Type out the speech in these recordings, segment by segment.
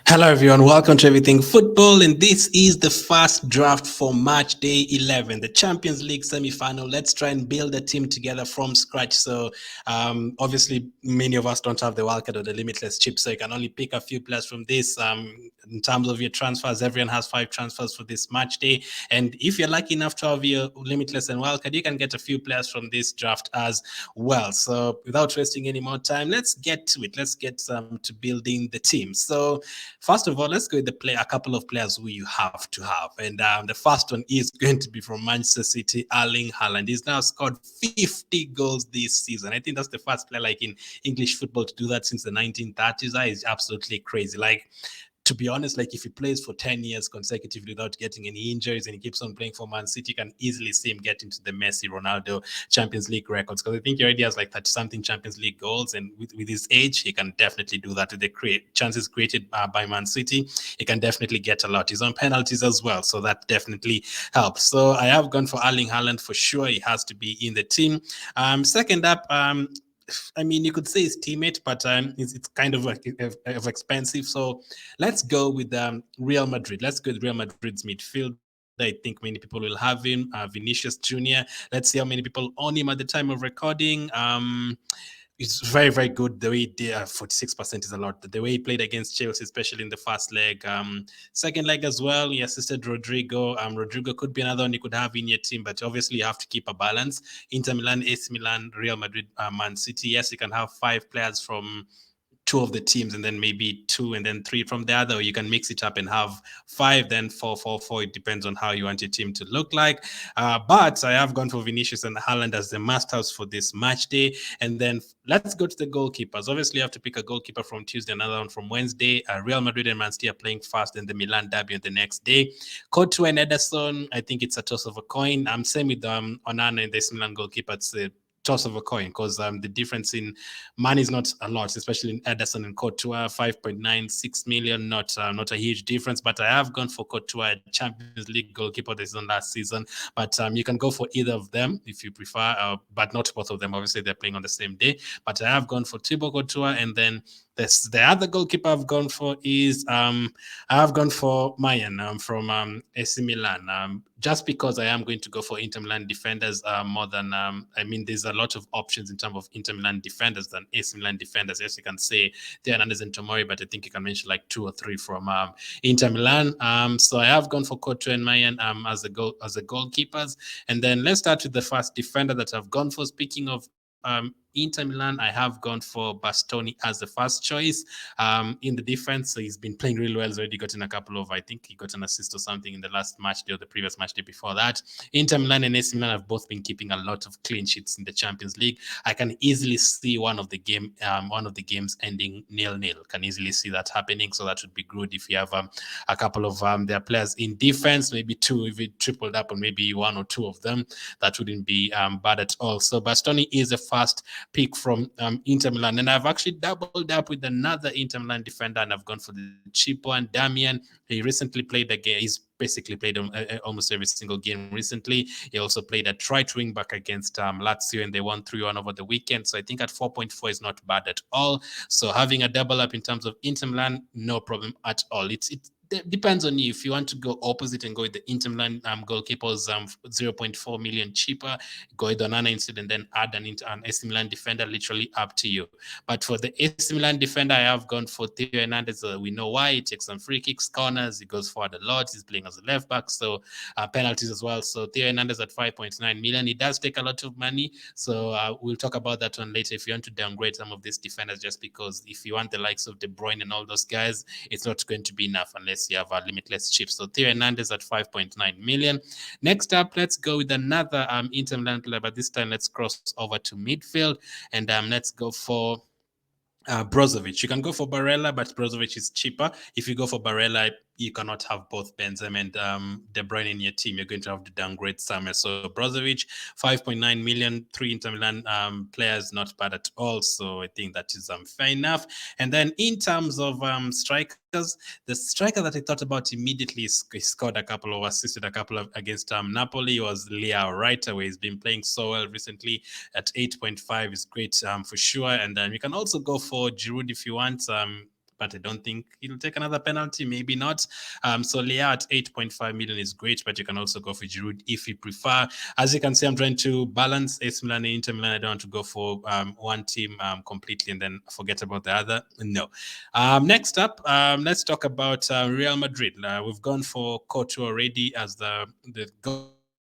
Hello, everyone. Welcome to Everything Football, and this is the first draft for Match Day 11, the Champions League semi-final. Let's try and build a team together from scratch. So, obviously, many of us don't have the wildcard or the limitless chip, so you can only pick a few players from this. In terms of your transfers, everyone has 5 transfers for this match day, and if you're lucky enough to have your limitless and wildcard, you can get a few players from this draft as well. So, without wasting any more time, let's get to it. Let's get to building the team. So. First of all, let's go with a couple of players who you have to have. And the first one is going to be from Manchester City, Erling Haaland. He's now scored 50 goals this season. I think that's the first player like in English football to do that since the 1930s. That is absolutely crazy. Like, to be honest, like if he plays for 10 years consecutively without getting any injuries and he keeps on playing for Man City, you can easily see him get into the Messi, Ronaldo Champions League records, because I think he already has like 30 something Champions League goals. And with his age, he can definitely do that. With the chances created by Man City, he can definitely get a lot. He's on penalties as well, so that definitely helps. So I have gone for Erling Haaland for sure. He has to be in the team. Second up, I mean, you could say his teammate, but it's kind of expensive. So let's go with Real Madrid. Let's go with Real Madrid's midfielder. I think many people will have him, Vinicius Junior. Let's see how many people own him at the time of recording. It's very, very good. The way he did, 46% is a lot. The way he played against Chelsea, especially in the first leg. Second leg as well, he assisted Rodrigo. Rodrigo could be another one you could have in your team, but obviously you have to keep a balance. Inter Milan, AC Milan, Real Madrid, Man City. Yes, you can have 5 players from two of the teams and then maybe two and then three from the other, or you can mix it up and have five, then four, four, four. It depends on how you want your team to look like. But I have gone for Vinicius and Haaland as the must-haves for this match day. And then let's go to the goalkeepers. Obviously, you have to pick a goalkeeper from Tuesday, another one from Wednesday. Real Madrid and Man City are playing fast, and the Milan derby on the next day. Courtois and Ederson, I think it's a toss of a coin. I'm same with Onana and the Milan goalkeeper. It's a toss of a coin, because the difference in money is not a lot, especially in Ederson and Courtois. 5.96 million, not a huge difference. But I have gone for Courtois, Champions League goalkeeper this season last season. But you can go for either of them if you prefer, but not both of them. Obviously, they're playing on the same day. But I have gone for Thibaut Courtois, and then the other goalkeeper I've gone for is I have gone for Mayan from AC Milan. Just because I am going to go for Inter Milan defenders more than I mean, there's a lot of options in terms of Inter Milan defenders than AC Milan defenders. Yes, you can say Theo Hernandez and Tomori, but I think you can mention like 2 or 3 from Inter Milan. So I have gone for Courtois and Mayan as the goalkeepers. And then let's start with the first defender that I've gone for. Speaking of Inter Milan, I have gone for Bastoni as the first choice in the defense. So he's been playing really well. He's already gotten a couple of, I think he got an assist or something in the last match day or the previous match day before that. Inter Milan and AC Milan have both been keeping a lot of clean sheets in the Champions League. I can easily see one of the games ending 0-0. Can easily see that happening. So that would be good if you have a couple of their players in defense, maybe two, if it tripled up, or maybe 1 or 2 of them. That wouldn't be bad at all. So Bastoni is a first pick from Inter Milan. And I've actually doubled up with another Inter Milan defender, and I've gone for the cheap one, Damian. He recently played a game. He's basically played almost every single game recently. He also played a right wing back against Lazio, and they won 3-1 over the weekend. So I think at 4.4 is not bad at all. So having a double up in terms of Inter Milan, no problem at all. It depends on you. If you want to go opposite and go with the Inter Milan goalkeepers 0.4 million cheaper, go with Onana instead and then add an AC Milan defender, literally up to you. But for the AC Milan defender, I have gone for Theo Hernandez. We know why. He takes some free kicks, corners, he goes forward a lot. He's playing as a left back, so penalties as well. So Theo Hernandez at 5.9 million. He does take a lot of money, so we'll talk about that one later. If you want to downgrade some of these defenders, just because if you want the likes of De Bruyne and all those guys, it's not going to be enough unless you have a limitless chip. So Theo Hernandez at 5.9 million. Next up, let's go with another Inter Milan player, but this time let's cross over to midfield, and let's go for Brozovic. You can go for Barella, but Brozovic is cheaper. If you go for Barella, you cannot have both Benzema and De Bruyne in your team. You're going to have to downgrade somewhere. So Brozovic, 5.9 million, 3 Inter Milan players, not bad at all. So I think that is fair enough. And then in terms of strikers, the striker that I thought about immediately scored a couple of, assisted a couple of against Napoli was Leao right away. He's been playing so well recently at 8.5 is great for sure. And then you can also go for Giroud if you want. but I don't think he'll take another penalty. Maybe not. So Leao at 8.5 million is great, but you can also go for Giroud if you prefer. As you can see, I'm trying to balance AC Milan and Inter Milan. I don't want to go for one team completely and then forget about the other. No. Next up, let's talk about Real Madrid. We've gone for Couto already as the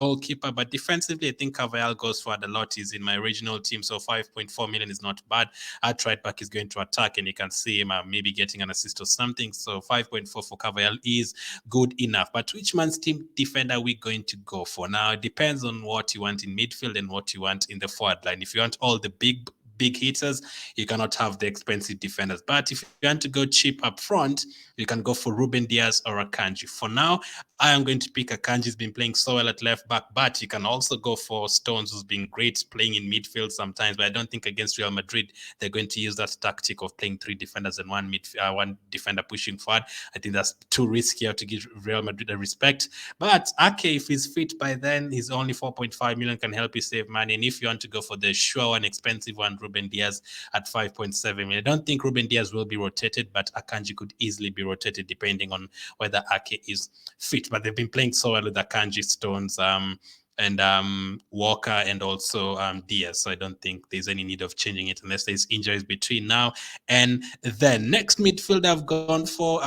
goalkeeper, but defensively, I think Carvajal goes for the lot. He's in my original team, so 5.4 million is not bad. Our right back is going to attack, and you can see him maybe getting an assist or something. So 5.4 for Carvajal is good enough. But which man's team defender are we going to go for? Now, it depends on what you want in midfield and what you want in the forward line. If you want all the big hitters, you cannot have the expensive defenders. But if you want to go cheap up front, you can go for Ruben Diaz or Akanji. For now, I am going to pick Akanji. He's been playing so well at left back, but you can also go for Stones, who's been great playing in midfield sometimes. But I don't think against Real Madrid they're going to use that tactic of playing three defenders and one defender pushing forward. I think that's too risky to give Real Madrid a respect. But Ake, if he's fit by then, he's only 4.5 million, can help you save money. And if you want to go for the sure one, expensive one, Ruben Diaz at 5.7 million. I don't think Ruben Diaz will be rotated, but Akanji could easily be rotated depending on whether Ake is fit. But they've been playing so well with Akanji, Stones, and Walker and also Diaz. So I don't think there's any need of changing it unless there's injuries between now and then. Next midfield I've gone for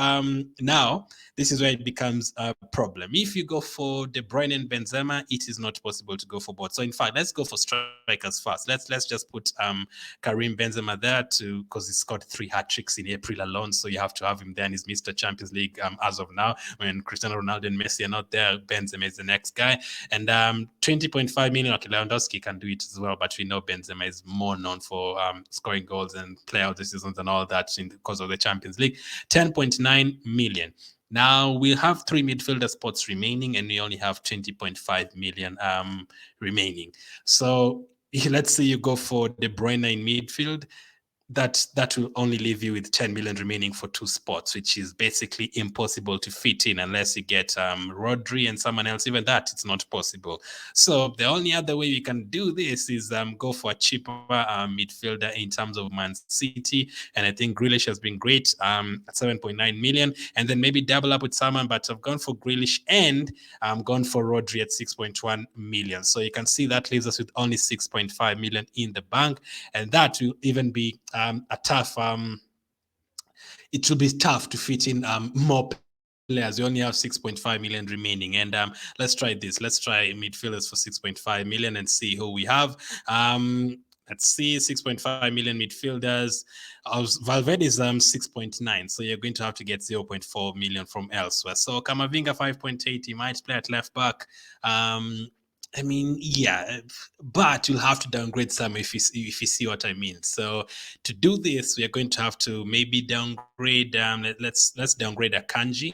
now. This is where it becomes a problem. If you go for De Bruyne and Benzema, it is not possible to go for both. So in fact, let's go for strikers first. Let's just put Karim Benzema there because he scored 3 hat-tricks in April alone. So you have to have him there, and he's Mr. Champions League as of now. When Cristiano Ronaldo and Messi are not there, Benzema is the next guy. And 20.5 million, okay, Lewandowski can do it as well, but we know Benzema is more known for scoring goals and player of the seasons and all that because of the Champions League. 10.9 million. Now we have 3 midfielder spots remaining, and we only have 20.5 million remaining. So let's say you go for De Bruyne in midfield. That will only leave you with 10 million remaining for 2 spots, which is basically impossible to fit in unless you get Rodri and someone else. Even that, it's not possible. So the only other way we can do this is go for a cheaper midfielder in terms of Man City. And I think Grealish has been great at 7.9 million. And then maybe double up with someone, but I've gone for Grealish and I'm gone for Rodri at 6.1 million. So you can see that leaves us with only 6.5 million in the bank. And that will even be a tough. It will be tough to fit in more players. We only have 6.5 million remaining, and let's try this. Let's try midfielders for 6.5 million and see who we have. Let's see, 6.5 million midfielders. Valverde is 6.9, so you're going to have to get 0.4 million from elsewhere. So Camavinga 5.8, he might play at left back. I mean, yeah, but you'll have to downgrade some if you see what I mean. So to do this, we are going to have to maybe downgrade. Let's downgrade Akanji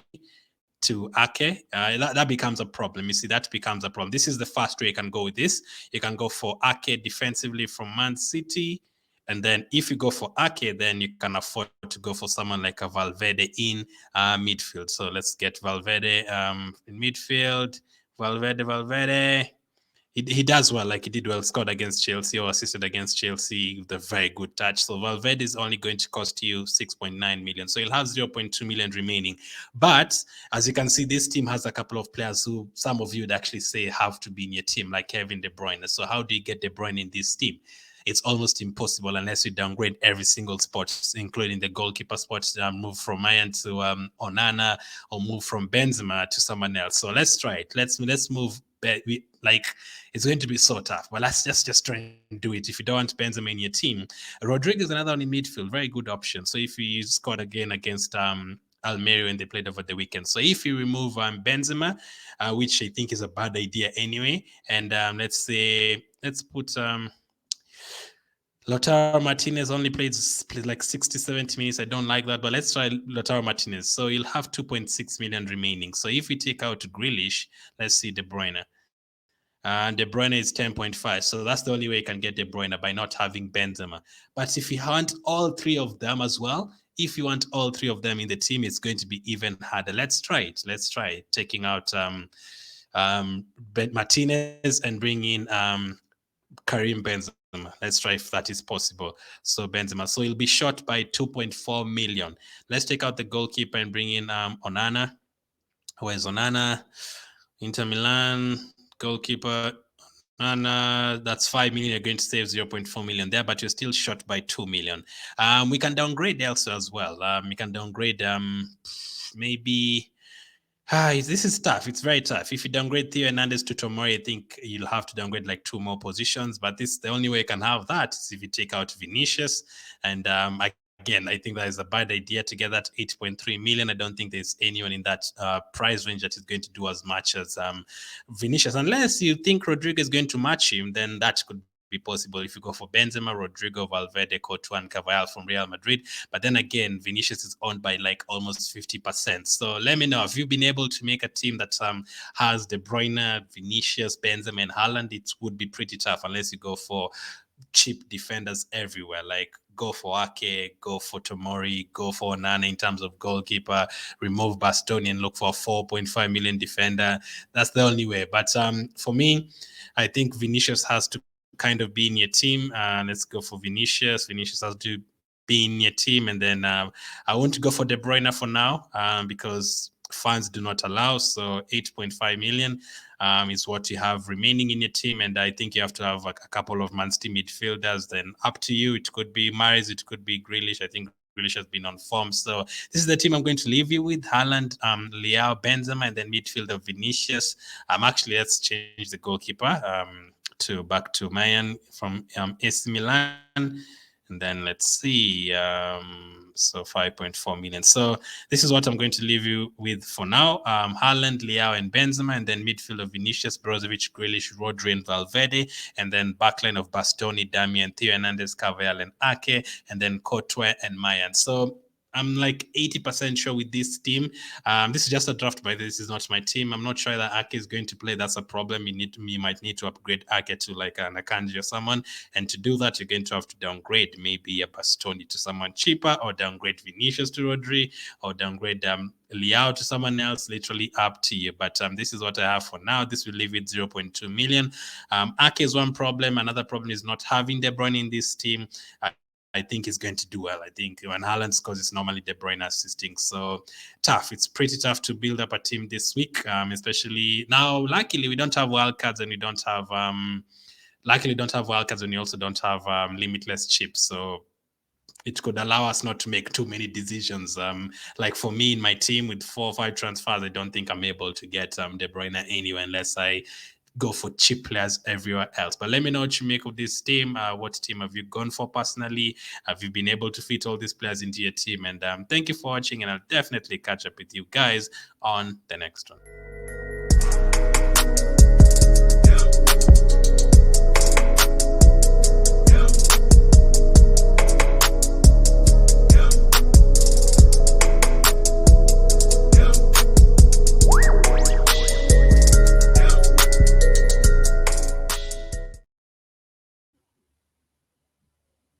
to Ake. That becomes a problem. You see, that becomes a problem. This is the first way you can go with this. You can go for Ake defensively from Man City. And then if you go for Ake, then you can afford to go for someone like a Valverde in midfield. So let's get Valverde in midfield. Valverde. He does well, like he did well, scored against Chelsea or assisted against Chelsea with a very good touch. So Valverde is only going to cost you 6.9 million. So you'll have 0.2 million remaining. But as you can see, this team has a couple of players who some of you would actually say have to be in your team, like Kevin De Bruyne. So how do you get De Bruyne in this team? It's almost impossible unless you downgrade every single spot, including the goalkeeper spot, move from Mayan to Onana, or move from Benzema to someone else. So let's try it. Let's move. Like, it's going to be so tough, but let's just try and do it. If you don't want Benzema in your team, Rodriguez is another one in midfield, very good option. So if you scored again against Almeria when they played over the weekend. So if you remove Benzema, which I think is a bad idea anyway, and let's put Lautaro Martinez only played like 60, 70 minutes. I don't like that, but let's try Lautaro Martinez. So you'll have 2.6 million remaining. So if we take out Grealish, let's see De Bruyne. De Bruyne is 10.5. So that's the only way you can get De Bruyne, by not having Benzema. But if you want all 3 of them as well, if you want all 3 of them in the team, it's going to be even harder. Let's try it. Let's try taking out Martinez and bring in Karim Benzema. Let's try if that is possible. So Benzema. So he'll be short by 2.4 million. Let's take out the goalkeeper and bring in Onana. Where's Onana? Inter Milan goalkeeper. Onana, that's 5 million. You're going to save 0.4 million there, but you're still short by 2 million. We can downgrade elsewhere as well. We can downgrade maybe. This is tough. It's very tough. If you downgrade Theo Hernandez to Tomori, I think you'll have to downgrade like 2 more positions. But the only way you can have that is if you take out Vinicius. And again, I think that is a bad idea to get that 8.3 million. I don't think there's anyone in that price range that is going to do as much as Vinicius. Unless you think Rodrigo is going to match him, then that could be possible if you go for Benzema, Rodrigo, Valverde, Courtois, and Carvajal from Real Madrid. But then again, Vinicius is owned by like almost 50%. So let me know, have you been able to make a team that has De Bruyne, Vinicius, Benzema, and Haaland? It would be pretty tough unless you go for cheap defenders everywhere. Like go for Ake, go for Tomori, go for Nana in terms of goalkeeper, remove Bastoni and look for a 4.5 million defender. That's the only way. But for me, I think Vinicius has to kind of be in your team. Let's go for Vinicius. Vinicius has to be in your team. And then I want to go for De Bruyne for now because funds do not allow. So 8.5 million is what you have remaining in your team. And I think you have to have a couple of Man City midfielders. Then up to you. It could be Mahrez, it could be Grealish. I think Grealish has been on form. So this is the team I'm going to leave you with: Haaland, Leao, Benzema, and then midfielder Vinicius. Actually, let's change the goalkeeper back to Mayan from AC Milan. And then let's see. So 5.4 million. So this is what I'm going to leave you with for now. Haaland, Leao, and Benzema, and then midfield of Vinicius, Brozovic, Grealish, Rodri, and Valverde, and then backline of Bastoni, Damian, Theo Hernandez, Carvajal, and Ake, and then Courtois and Mayan. So I'm like 80% sure with this team. This is just a draft, by this is not my team. I'm not sure that Ake is going to play. That's a problem. You might need to upgrade Ake to like an Akanji or someone. And to do that, you're going to have to downgrade maybe a Bastoni to someone cheaper, or downgrade Vinicius to Rodri, or downgrade Leao to someone else. Literally up to you. But this is what I have for now. This will leave it 0.2 million. Ake is one problem. Another problem is not having De Bruyne in this team. I think he's going to do well. I think when Haaland scores, it's normally De Bruyne assisting. So tough. It's pretty tough to build up a team this week, especially now. Luckily, we don't have wildcards, and we don't have wildcards, and we also don't have limitless chips. So it could allow us not to make too many decisions. Like for me in my team with 4 or 5 transfers, I don't think I'm able to get De Bruyne anywhere unless I go for cheap players everywhere else. But let me know what you make of this team. What team have you gone for personally? Have you been able to fit all these players into your team? And thank you for watching, and I'll definitely catch up with you guys on the next one.